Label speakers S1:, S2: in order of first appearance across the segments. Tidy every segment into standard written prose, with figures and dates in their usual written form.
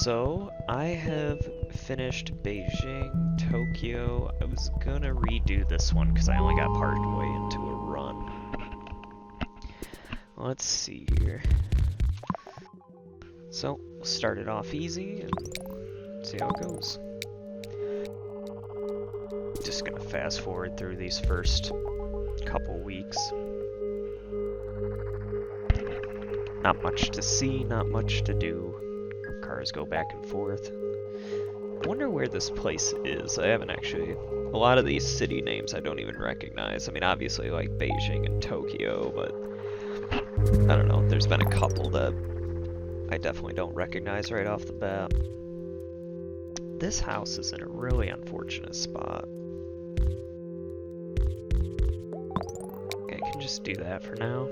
S1: So, I have finished Beijing, Tokyo. I was gonna redo this one because I only got partway into a run. Let's see here. So, we'll start it off easy and see how it goes. Just gonna fast forward through these first couple weeks. Not much to see, not much to do. Cars go back and forth. I wonder where this place is. I haven't actually... A lot of these city names I don't even recognize. I mean, obviously like Beijing and Tokyo, but... I don't know, there's been a couple that I definitely don't recognize right off the bat. This house is in a really unfortunate spot. Okay, I can just do that for now.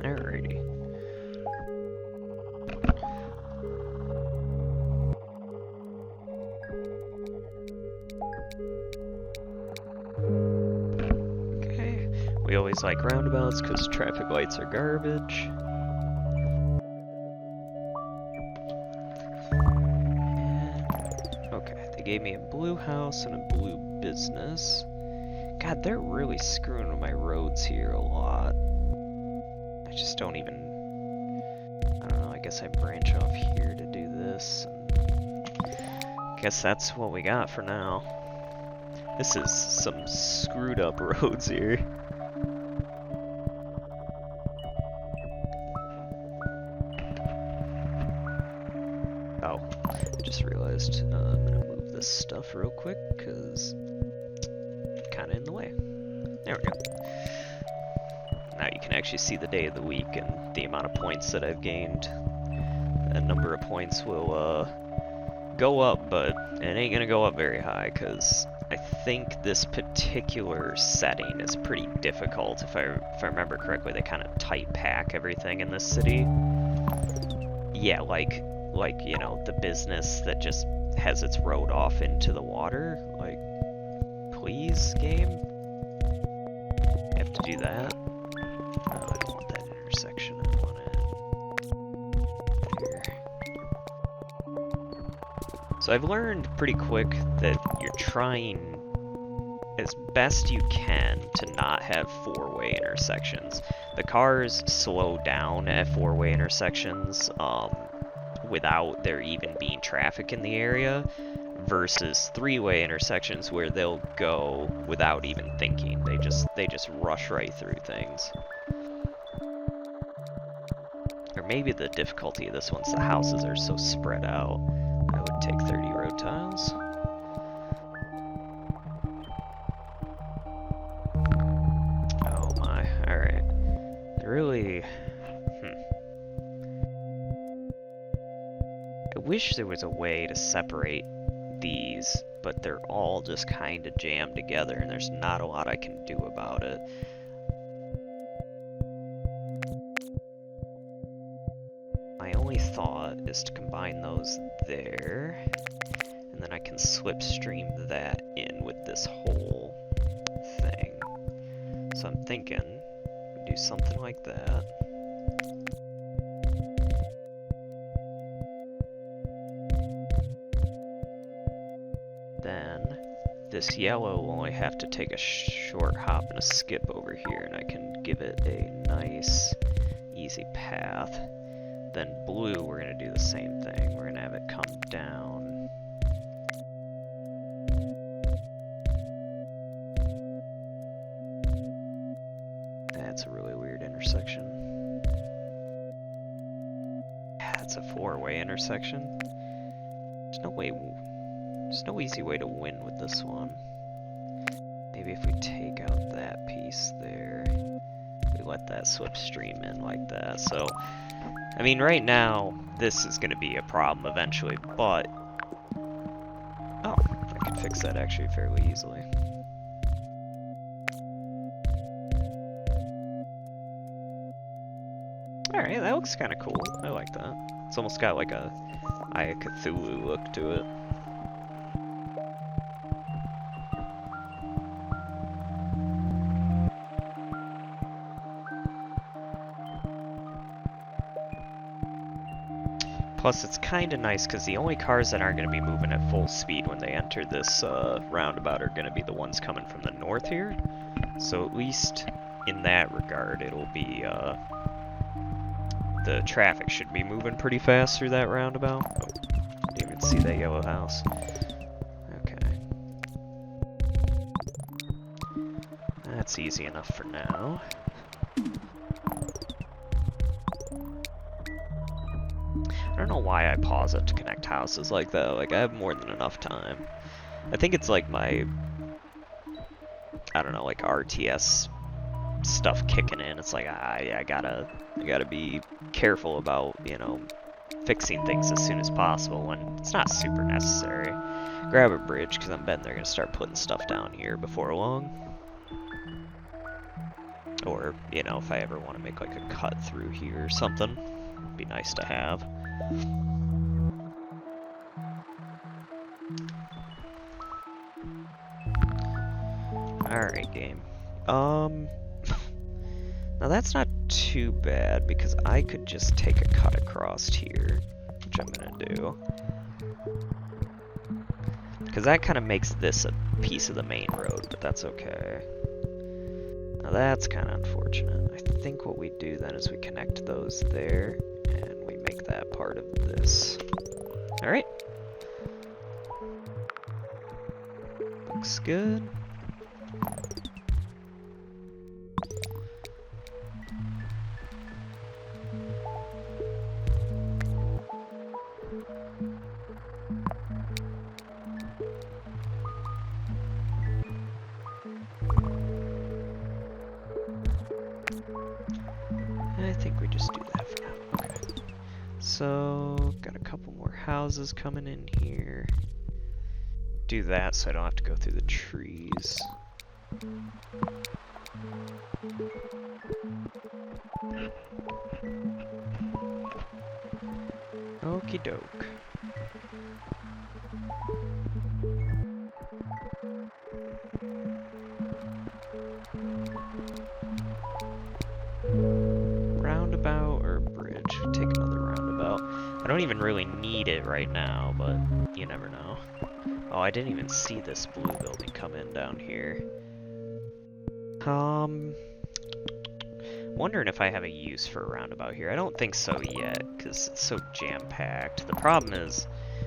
S1: Alrighty. Okay, we always like roundabouts because traffic lights are garbage. And, okay, they gave me a blue house and a blue business. God, they're really screwing with my roads here a lot. I just don't even, I don't know, I guess I branch off here to do this. I guess that's what we got for now. This is some screwed up roads here. Oh, I just realized I'm gonna move this stuff real quick because it's kind of in the way. There we go. Now you can actually see the day of the week and the amount of points that I've gained. That number of points will go up, but it ain't gonna go up very high because I think this particular setting is pretty difficult. If I remember correctly, they kind of tight pack everything in this city. Yeah, like you know, the business that just has its road off into the water. Like, please, game, you have to do that. Oh, I don't want that intersection, I want it here. So I've learned pretty quick that you're trying as best you can to not have four-way intersections. The cars slow down at four-way intersections without there even being traffic in the area, versus three-way intersections where they'll go without even thinking. They just rush right through things. Or maybe the difficulty of this one's the houses are so spread out. I would take 30 road tiles. Oh my, alright. Really... I wish there was a way to separate these, but they're all just kind of jammed together and there's not a lot I can do about it. My only thought is to combine those there, and then I can slipstream that in with this whole thing. So I'm thinking we do something like that. Then this yellow will only have to take a short hop and a skip over here, and I can give it a nice easy path. Then blue, we're going to do the same thing. We're going to have it come down. That's a really weird intersection. That's a four-way intersection. There's no easy way to win with this one. Maybe if we take out that piece there, we let that slipstream in like that. So I mean, right now, this is going to be a problem eventually, but... Oh, I can fix that actually fairly easily. Alright, that looks kind of cool. I like that. It's almost got like a Eye of Cthulhu look to it. Plus, it's kind of nice because the only cars that aren't going to be moving at full speed when they enter this roundabout are going to be the ones coming from the north here. So at least in that regard, it'll be, the traffic should be moving pretty fast through that roundabout. Oh, didn't even see that yellow house. Okay. That's easy enough for now. I don't know why I pause it to connect houses like that. Like, I have more than enough time. I think it's like my, I don't know, like RTS stuff kicking in. It's like, I gotta be careful about, you know, fixing things as soon as possible when it's not super necessary. Grab a bridge, because I'm betting they're gonna start putting stuff down here before long. Or, you know, if I ever want to make like a cut through here or something, it'd be nice to have. Alright, game. Now that's not too bad, because I could just take a cut across here, which I'm gonna do. Because that kind of makes this a piece of the main road, but that's okay. Now that's kind of unfortunate. I think what we do then is we connect those there, and we make that part of this. Alright. Looks good. I think we just do that for now. Okay. So, got a couple more houses coming in here. Do that so I don't have to go through the trees. Okie doke. Roundabout or bridge? Take another roundabout. I don't even really need it right now, but you never know. Oh, I didn't even see this blue building come in down here. Wondering if I have a use for a roundabout here. I don't think so yet, because it's so jam-packed. The problem is,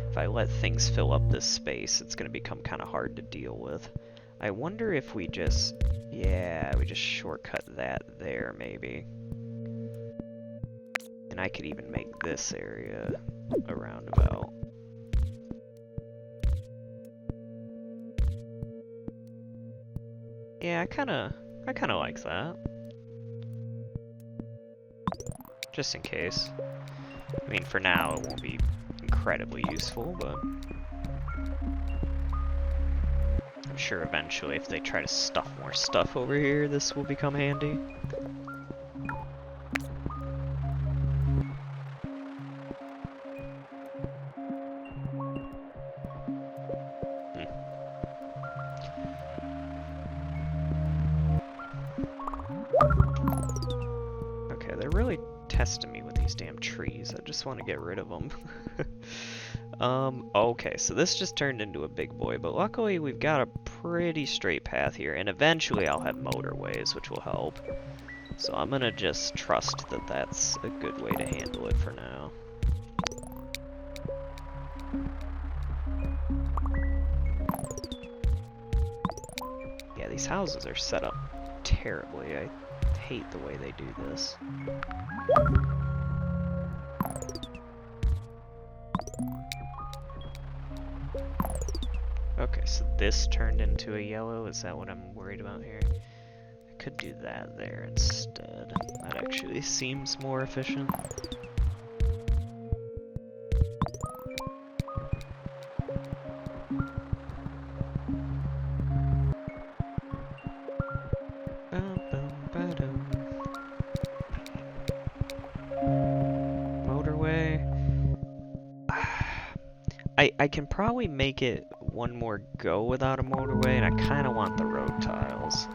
S1: if I let things fill up this space, it's going to become kind of hard to deal with. I wonder if we just... yeah, we just shortcut that there, maybe. And I could even make this area a roundabout. Yeah, I kinda like that. Just in case. I mean, for now it won't be incredibly useful, but I'm sure eventually if they try to stuff more stuff over here, this will become handy. Okay, they're really testing me with these damn trees. I just want to get rid of them. Okay, so this just turned into a big boy, but luckily we've got a pretty straight path here, and eventually I'll have motorways, which will help. So I'm gonna just trust that that's a good way to handle it for now. Yeah, these houses are set up terribly. I hate the way they do this. Okay, so this turned into a yellow. Is that what I'm worried about here? I could do that there instead. That actually seems more efficient. I can probably make it one more go without a motorway, and I kind of want the road tiles.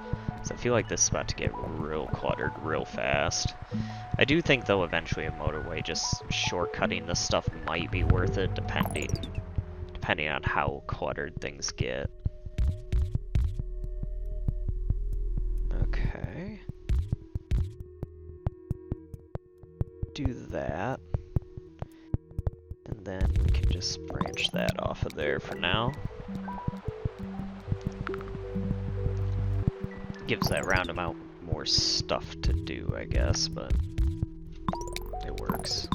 S1: So I feel like this is about to get real cluttered real fast. I do think, though, eventually a motorway, just shortcutting this stuff might be worth it, depending on how cluttered things get. Okay. Do that. And then we can just branch that off of there for now. Gives that roundabout more stuff to do, I guess, but it works.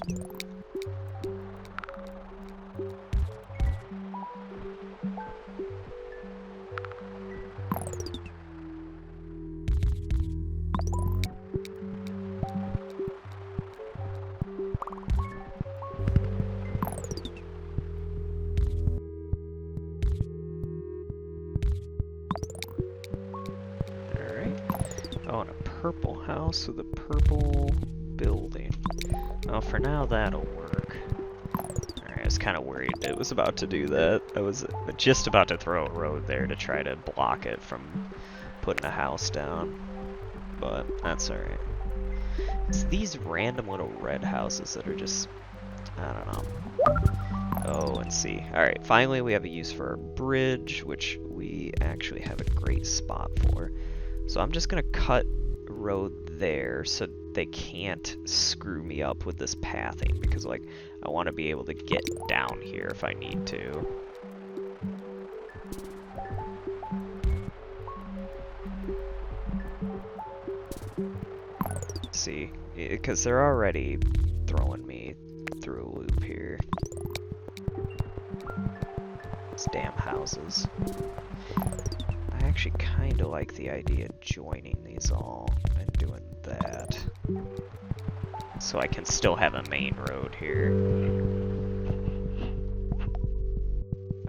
S1: Oh, and a purple house with a purple building. Well, for now that'll work. Alright, I was kind of worried it was about to do that. I was just about to throw a road there to try to block it from putting a house down. But that's alright. It's these random little red houses that are just, I don't know. Oh, and see. Alright, finally we have a use for a bridge, which we actually have a great spot for. So I'm just gonna cut a road there so they can't screw me up with this pathing, because like I want to be able to get down here if I need to. See, because they're already throwing me through a loop here. These damn houses. I actually kind of like the idea of joining these all and doing that. So I can still have a main road here.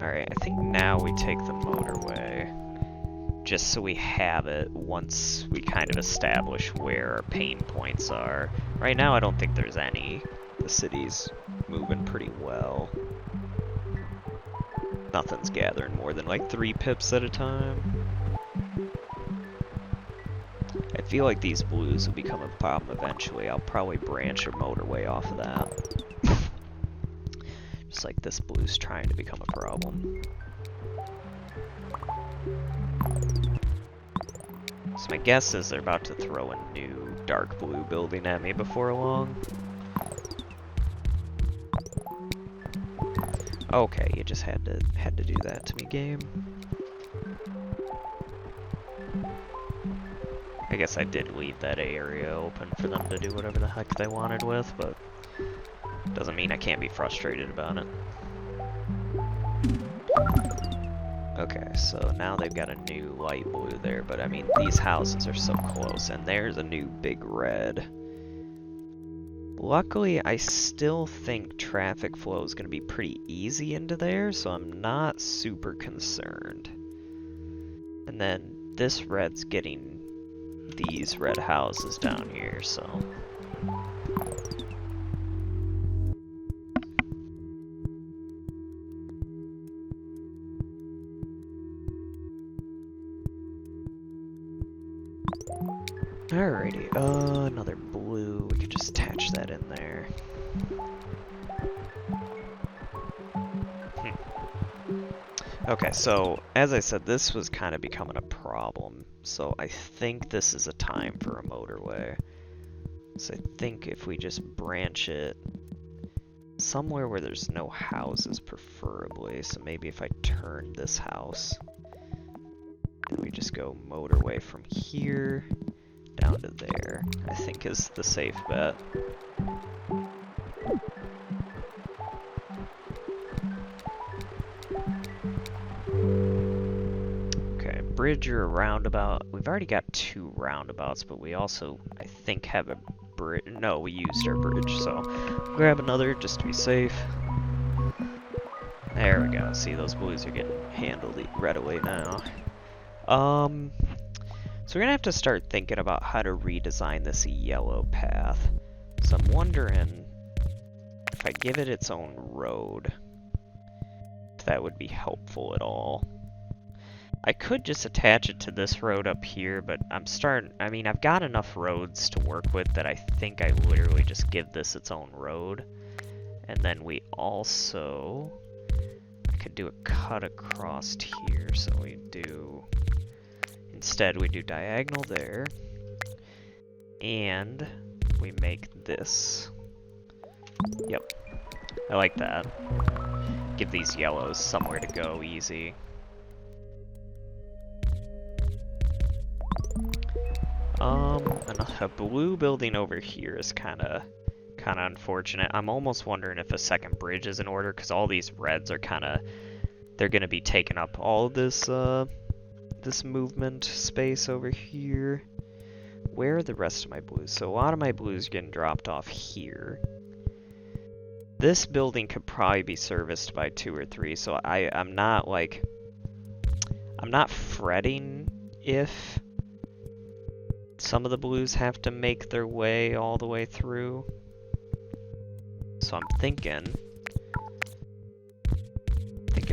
S1: Alright, I think now we take the motorway. Just so we have it once we kind of establish where our pain points are. Right now I don't think there's any. The city's moving pretty well. Nothing's gathering more than like 3 pips at a time. I feel like these blues will become a problem eventually. I'll probably branch a motorway off of that. Just like this blue's trying to become a problem. So my guess is they're about to throw a new dark blue building at me before long. Okay, you just had to do that to me, game. I guess I did leave that area open for them to do whatever the heck they wanted with, but doesn't mean I can't be frustrated about it. Okay, so now they've got a new light blue there, but I mean, these houses are so close, and there's a new big red. Luckily, I still think traffic flow is going to be pretty easy into there, so I'm not super concerned. And then this red's getting these red houses down here, so... Alrighty, another blue, we could just attach that in there. Okay, so, as I said, this was kind of becoming a problem, so I think this is a time for a motorway. So I think if we just branch it somewhere where there's no houses, preferably, so maybe if I turn this house, and we just go motorway from here down to there, I think is the safe bet. Okay, bridge or a roundabout. We've already got 2 roundabouts, but we also, I think, have a bridge. No, we used our bridge, so grab another just to be safe. There we go. See, those blues are getting handled readily now. So we're gonna have to start thinking about how to redesign this yellow path. So I'm wondering if I give it its own road, think that would be helpful at all. I could just attach it to this road up here, but I mean, I've got enough roads to work with that I think I literally just give this its own road. And then we also, I could do a cut across here, so we do, instead we do diagonal there, and we make this. Yep, I like that. Give these yellows somewhere to go easy. A blue building over here is kind of unfortunate. I'm almost wondering if a second bridge is in order, because all these reds are they're gonna be taking up all this this movement space over here. Where are the rest of my blues? So a lot of my blues are getting dropped off here. This building could probably be serviced by 2 or 3, so I'm not fretting if some of the blues have to make their way all the way through. So I'm thinking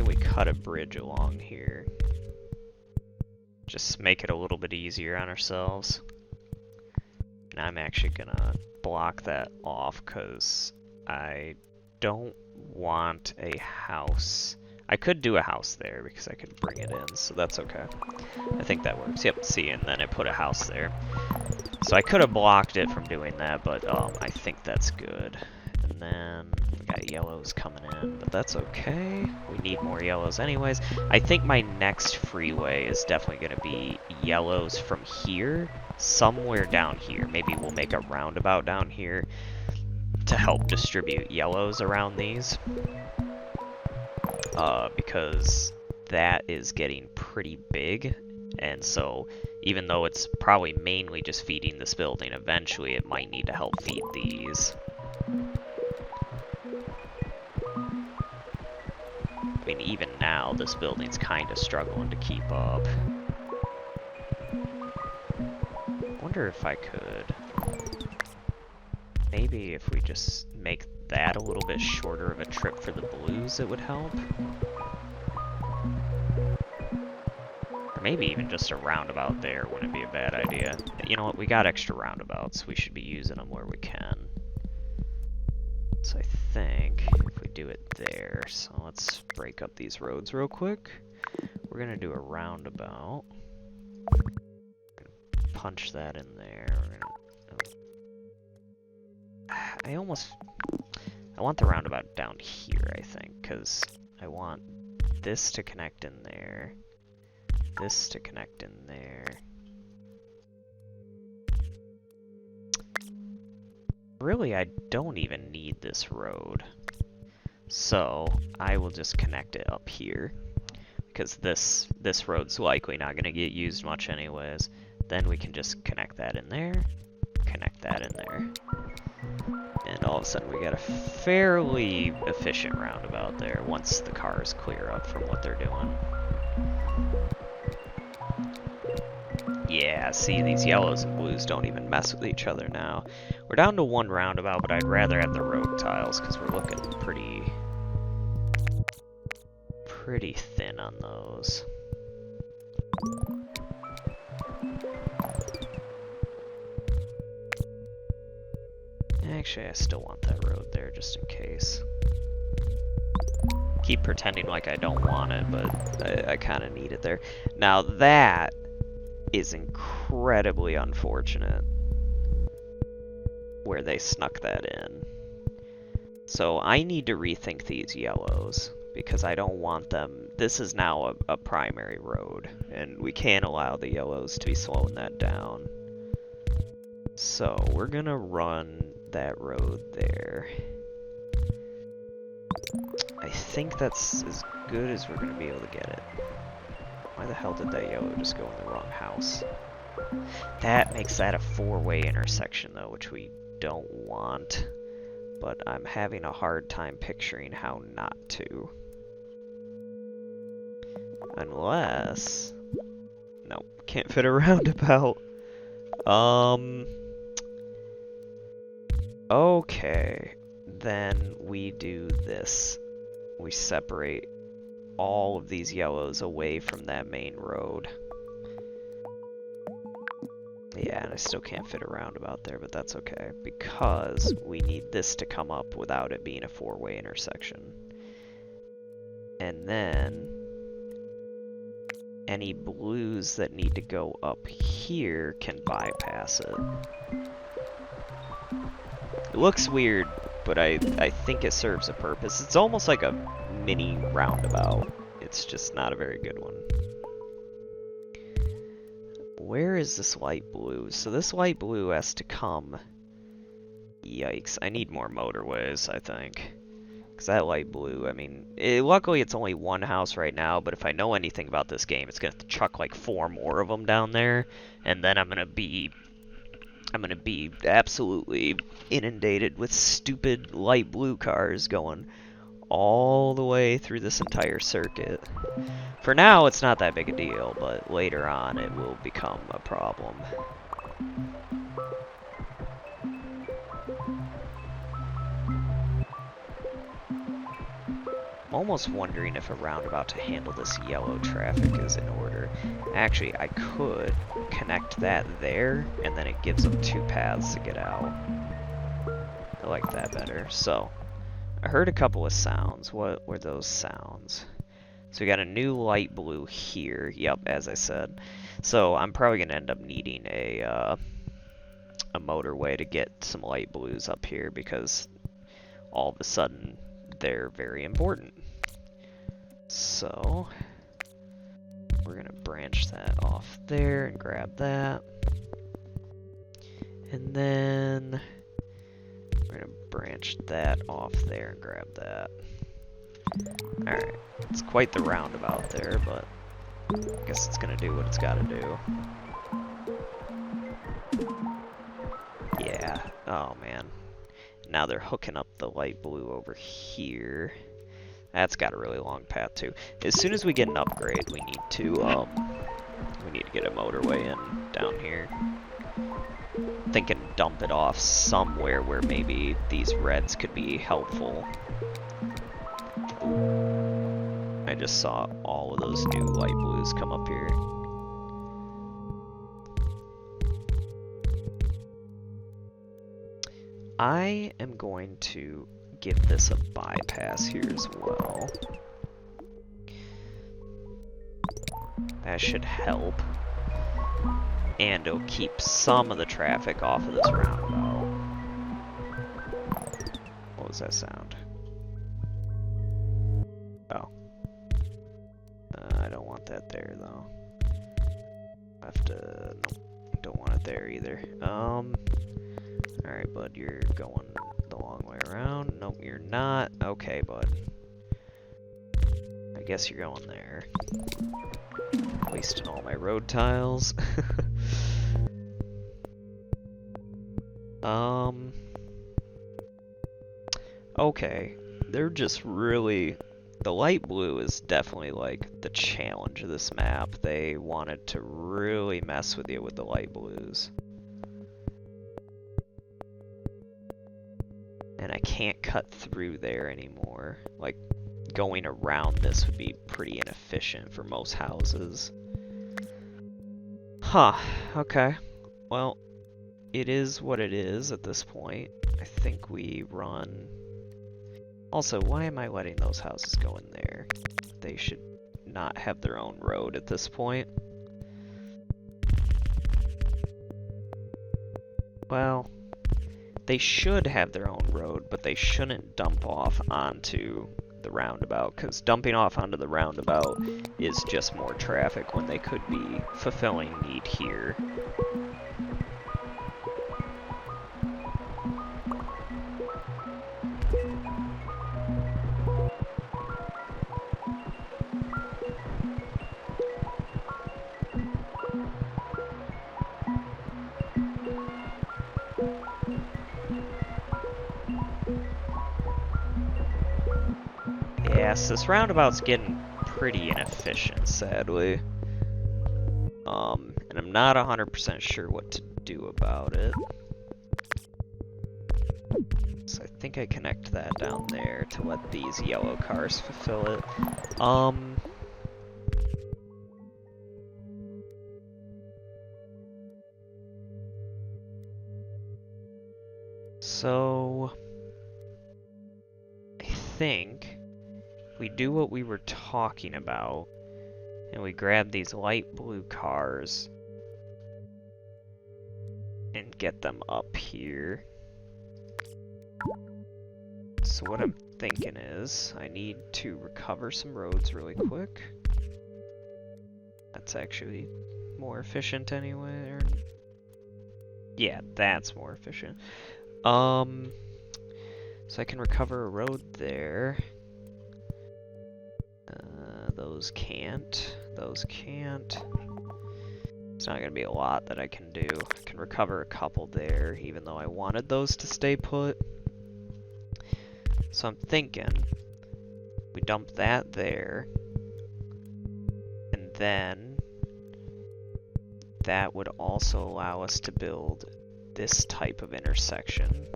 S1: we cut a bridge along here. Just make it a little bit easier on ourselves. And I'm actually gonna block that off because I don't want a house. I could do a house there because I could bring it in, so that's okay. I think that works. Yep, see, and then I put a house there. So I could have blocked it from doing that, but I think that's good. And then we got yellows coming in, but that's okay. We need more yellows anyways. I think my next freeway is definitely going to be yellows from here, somewhere down here. Maybe we'll make a roundabout down here to help distribute yellows around these. Because that is getting pretty big, and so even though it's probably mainly just feeding this building, eventually it might need to help feed these. I mean, even now, this building's kind of struggling to keep up. Wonder if I could... Maybe if we just make that a little bit shorter of a trip for the blues, it would help. Or maybe even just a roundabout there wouldn't be a bad idea. You know what, we got extra roundabouts. We should be using them where we can. So I think if we do it there, so let's break up these roads real quick. We're gonna do a roundabout. Punch that in there. We're gonna, I want the roundabout down here, I think, because I want this to connect in there, this to connect in there. Really, I don't even need this road, so I will just connect it up here, because this road's likely not going to get used much anyways. Then we can just connect that in there, connect that in there. And all of a sudden we got a fairly efficient roundabout there once the cars clear up from what they're doing. Yeah, see, these yellows and blues don't even mess with each other now. We're down to 1 roundabout, but I'd rather have the road tiles because we're looking pretty thin on those. Actually, I still want that road there just in case. Keep pretending like I don't want it, but I kind of need it there. Now that is incredibly unfortunate where they snuck that in. So I need to rethink these yellows because I don't want them. This is now a primary road and we can't allow the yellows to be slowing that down. So we're gonna run that road there. I think that's as good as we're gonna be able to get it. Why the hell did that yellow just go in the wrong house? That makes that a 4-way intersection though, which we don't want. But I'm having a hard time picturing how not to. Unless... Nope, can't fit a roundabout. Okay, then we do this. We separate all of these yellows away from that main road. Yeah, and I still can't fit a roundabout there, but that's okay, because we need this to come up without it being a four-way intersection. And then any blues that need to go up here can bypass it. It looks weird, but I think it serves a purpose. It's almost like a mini roundabout. It's just not a very good one. Where is this light blue? So this light blue has to come... Yikes, I need more motorways, I think. Because that light blue, I mean, luckily it's only one house right now, but if I know anything about this game, it's going to chuck like 4 more of them down there, and then I'm going to be absolutely inundated with stupid light blue cars going all the way through this entire circuit. For now, it's not that big a deal, but later on it will become a problem. I'm almost wondering if a roundabout to handle this yellow traffic is in order. Actually, I could connect that there, and then it gives them 2 paths to get out. I like that better. So, I heard a couple of sounds. What were those sounds? So we got a new light blue here. Yep, as I said. So I'm probably going to end up needing a motorway to get some light blues up here, because all of a sudden they're very important. So we're going to branch that off there and grab that. And then we're going to branch that off there and grab that. Alright, it's quite the roundabout there, but I guess it's gonna do what it's gotta do. Yeah, oh man. Now they're hooking up the light blue over here. That's got a really long path too. As soon as we get an upgrade, we need to get a motorway in down here. Thinking dump it off somewhere where maybe these reds could be helpful. I just saw all of those new light blues come up here. I am going to give this a bypass here as well. That should help. And it'll keep some of the traffic off of this roundabout. What was that sound? Oh. I don't want that there, though. I have to... Nope, don't want it there either. Alright, bud, you're going the long way around. Nope, you're not. Okay, bud. I guess you're going there. Wasting all my road tiles. Okay. They're just really... The light blue is definitely like the challenge of this map. They wanted to really mess with you with the light blues. And I can't cut through there anymore. Like, going around this would be pretty inefficient for most houses. Huh, okay. Well, it is what it is at this point. I think we run... Also, why am I letting those houses go in there? They should not have their own road at this point. Well, they should have their own road, but they shouldn't dump off onto the roundabout, because dumping off onto the roundabout is just more traffic when they could be fulfilling need here. Yes, this roundabout's getting pretty inefficient, sadly. And I'm not 100% sure what to do about it. So I think I connect that down there to let these yellow cars fulfill it. So I think we do what we were talking about and we grab these light blue cars and get them up here. So what I'm thinking is I need to recover some roads really quick. That's actually more efficient anyway. Yeah, that's more efficient. So I can recover a road there. Those can't. Those can't. It's not gonna be a lot that I can do. I can recover a couple there, even though I wanted those to stay put. So I'm thinking we dump that there, and then that would also allow us to build this type of intersection.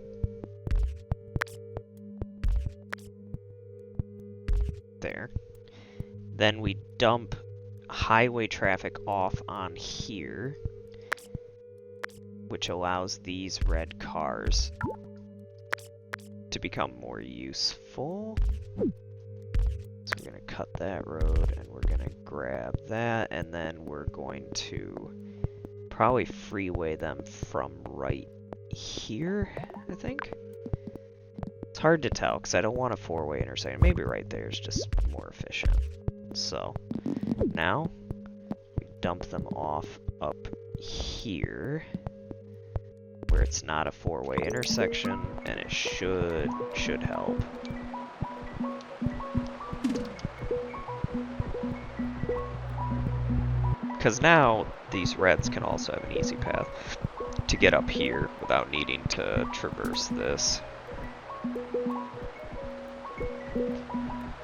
S1: There. Then we dump highway traffic off on here, which allows these red cars to become more useful. So we're going to cut that road and we're going to grab that, and then we're going to probably freeway them from right here, I think. It's hard to tell because I don't want a four-way intersection. Maybe right there is just more efficient. So now we dump them off up here where it's not a four-way intersection, and it should help. Because now these reds can also have an easy path to get up here without needing to traverse this.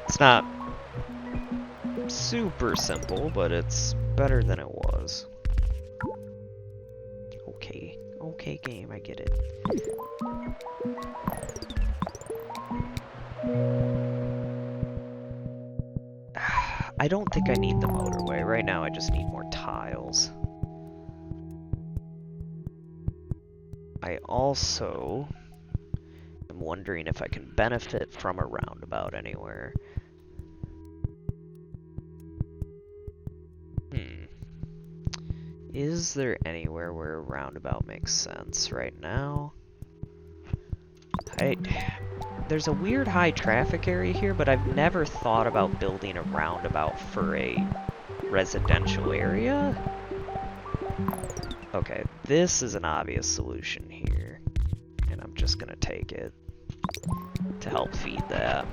S1: It's not super simple, but it's better than it was. Okay, okay game, I get it. I don't think I need the motorway. Right now I just need more tiles. I also am wondering if I can benefit from a roundabout anywhere. Is there anywhere where a roundabout makes sense right now? There's a weird high traffic area here, but I've never thought about building a roundabout for a residential area. Okay, this is an obvious solution here, and I'm just gonna take it to help feed that.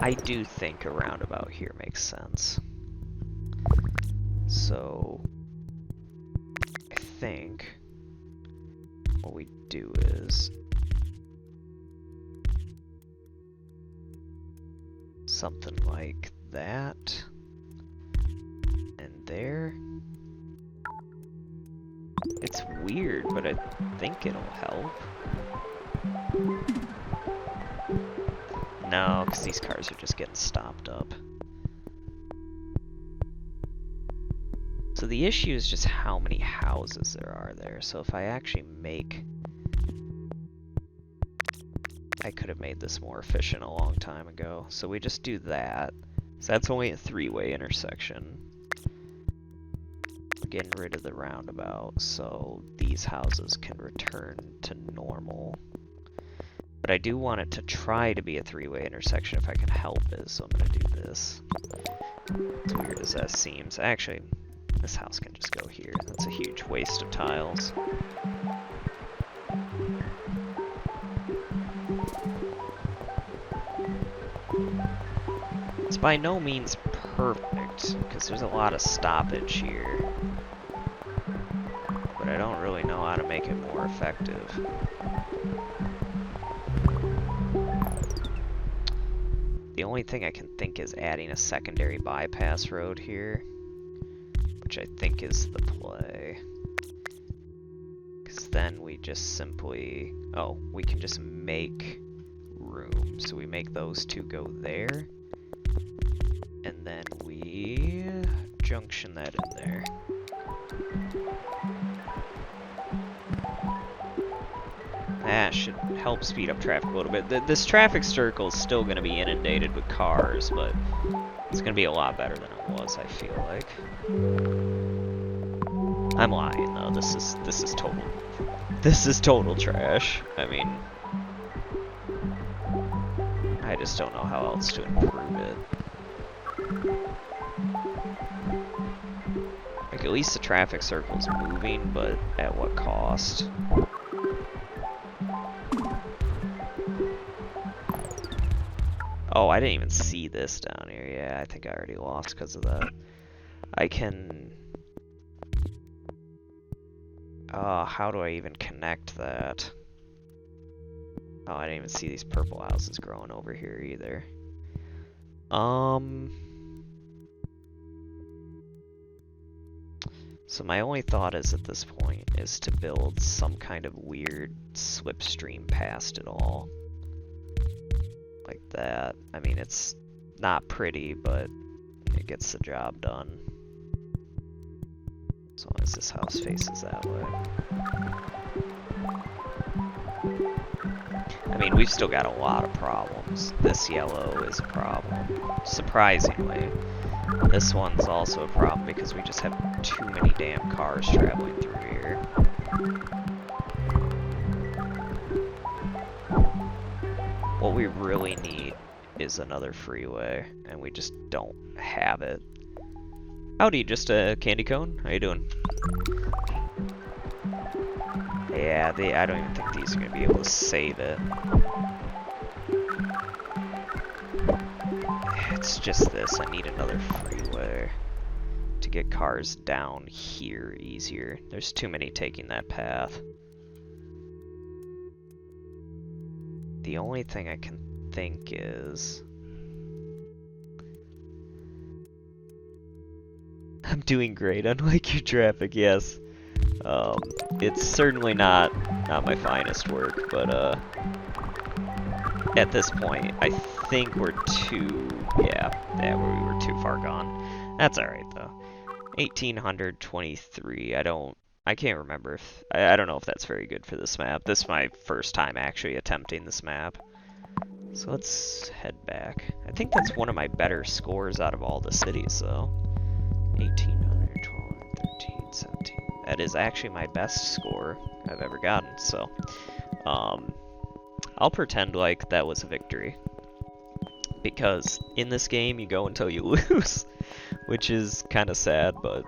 S1: I do think a roundabout here makes sense. So I think what we do is something like that, and there. It's weird, but I think it'll help. No, because these cars are just getting stopped up. So the issue is just how many houses there are there. So if I actually make... I could have made this more efficient a long time ago. So we just do that. So that's only a three-way intersection. We're getting rid of the roundabout, so these houses can return to normal. But I do want it to try to be a three-way intersection if I can help it, so I'm going to do this. As weird as that seems. Actually, this house can just go here. That's a huge waste of tiles. It's by no means perfect, because there's a lot of stoppage here. But I don't really know how to make it more effective. The only thing I can think is adding a secondary bypass road here, which I think is the play. Because then we just simply... Oh, we can just make room. So we make those two go there. And then we junction that in there. That should help speed up traffic a little bit. This traffic circle is still going to be inundated with cars, but it's going to be a lot better than it was, I feel like. I'm lying though. This is total trash. I mean, I just don't know how else to improve it. Like, at least the traffic circle's moving, but at what cost? Oh, I didn't even see this down here. Yeah, I think I already lost because of that. I can... how do I even connect that? Oh, I didn't even see these purple houses growing over here either. So my only thought is at this point is to build some kind of weird slipstream past it all. Like that. I mean, it's not pretty, but it gets the job done. As long as this house faces that way. I mean, we've still got a lot of problems. This yellow is a problem. Surprisingly. This one's also a problem because we just have too many damn cars traveling through here. What we really need is another freeway, and we just don't have it. Howdy, just a candy cone. How you doing? Yeah, I don't even think these are gonna be able to save it. It's just this. I need another freeway to get cars down here easier. There's too many taking that path. The only thing I can think is... I'm doing great, unlike your traffic, yes. It's certainly not my finest work, but at this point, I think we're too... Yeah, we were too far gone. That's alright, though. 1823, I can't remember if... I don't know if that's very good for this map. This is my first time actually attempting this map. So let's head back. I think that's one of my better scores out of all the cities, though. 1800, 12, 13, 17. That is actually my best score I've ever gotten, so... I'll pretend like that was a victory. Because in this game, you go until you lose. Which is kind of sad, but